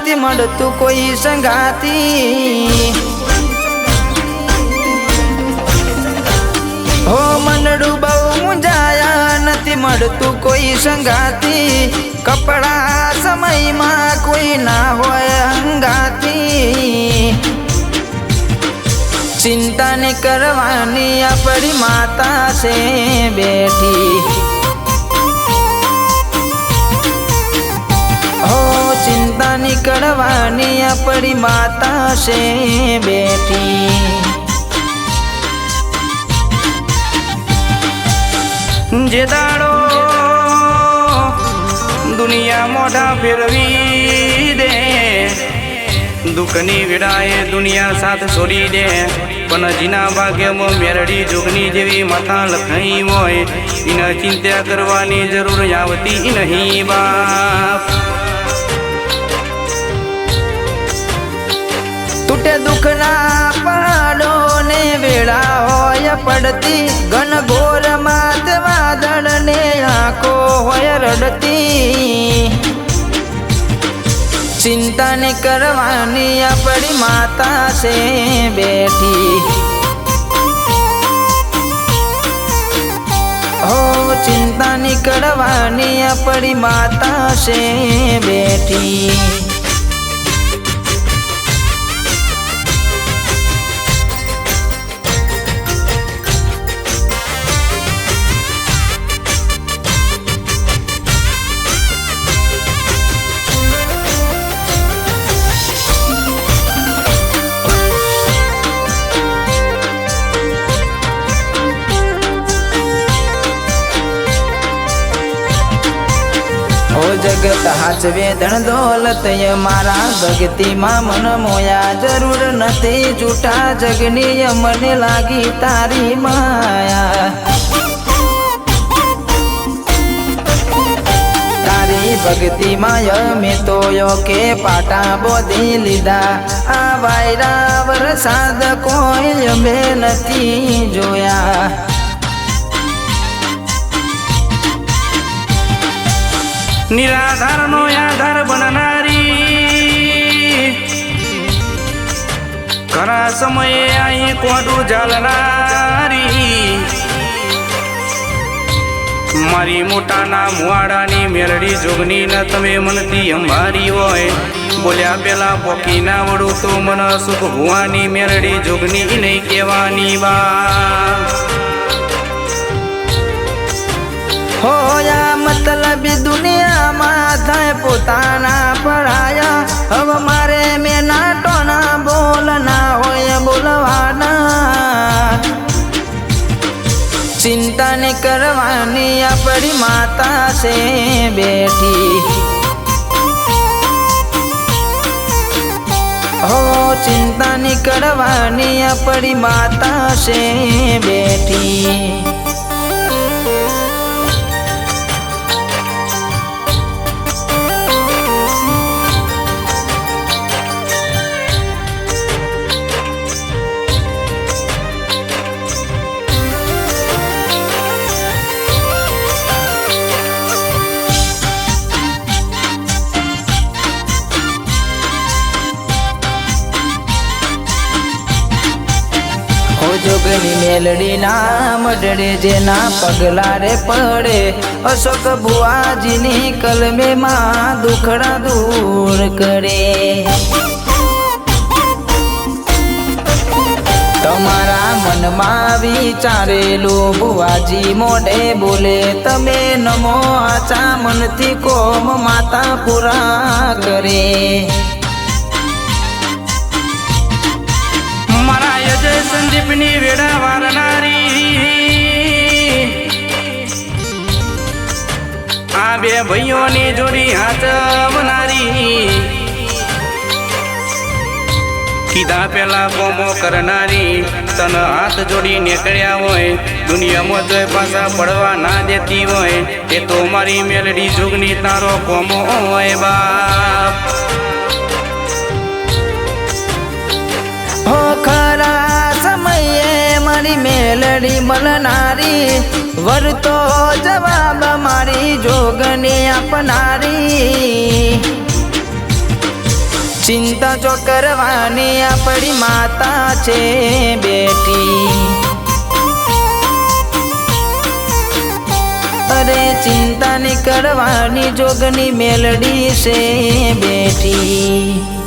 નથી મળતું કોઈ સંગાતી હો મનડું બહુ મુંજાયા નથી મળતું કોઈ સંગાતી કપડા સમયમાં કોઈ ના હોય અંગાતી ચિંતા ને કરવાની આપણી માતા છે બેઠી હો ચિંતા ની કરવાની આપણી માતા છે બેઠી જે દાડો દુનિયા મોઢા ફેરવી દે દુઃખની વિડાએ દુનિયા સાથ છોડી દે પણ જીના ભાગ્યમાં મેરડી જોગની જેવી માથા લખાઈ હોય એને ચિંતા કરવાની જરૂર આવતી નહીં બાપ તૂટે દુઃખના પહાડો ને વેળા હોય પડતી ઘન ઘોર માત વાદળ ને આંખો હોય રડતી ચિંતા ને કરવાની આપણી માતા છે બેઠી હો ચિંતા ની કરવાની આપણી માતા છે બેઠી જગત હાચવે ધન દોલત મારા ભક્તિમાં મન મોયા જરૂર નથી જૂઠા જગની મને લાગી તારી માયા તારી ભક્તિમાં મેં તો કે પાટા બોધી લીધા આ વાયરા વરસાદ કોઈ અમે નથી જોયા નિરાધારનો આધાર બનનારી ઘણા સમયે અહીં કોડું ચાલનારી મારી મોટાના મુવાડાની મેરડી જોગની ન તમે મનથી અંબારી હોય બોલ્યા પેલા પોકી ના વડું તો મન સુખ ભુવાની મેરડી જોગની નહીં કહેવાની બા હોયા મતલબી દુનિયામાં થાય પોતાના પરાયા હવે મારે મેં નાટોના બોલના હોય બોલવાના ચિંતા ને કરવાની આપણી માતા છે બેઠી હો ચિંતા ની કરવાની આપણી માતા છે બેઠી જોગની મેલડી ના મડડે જેના પગલા રે પડે અશોક ભુવાજીની કલમે માં દુખડા દૂર કરે તમારા મનમાં વિચારેલું ભુવાજી મોઢે બોલે તમે નમો આચા મનથી કોમ માતા પૂરા કરે સંદીપની વેડા વારનારી આ બે ભાઈઓની જોડી હાથ બનારી કીધા પેલા કોમો કરનારી તન હાથ જોડી નીકળ્યા હોય દુનિયામાં જો પાછા પડવા ના દેતી હોય એ તો મારી મેલડી જોગની તારો કોમો હોય બાપ હો ખરા સમયે મારી મેલડી મળનારી વરતો જવાબ મારી જોગને આપનારી ચિંતા જો કરવાની આપણી માતા છે બેટી, અરે ચિંતા ની કરવાની જોગની મેલડી છે બેટી।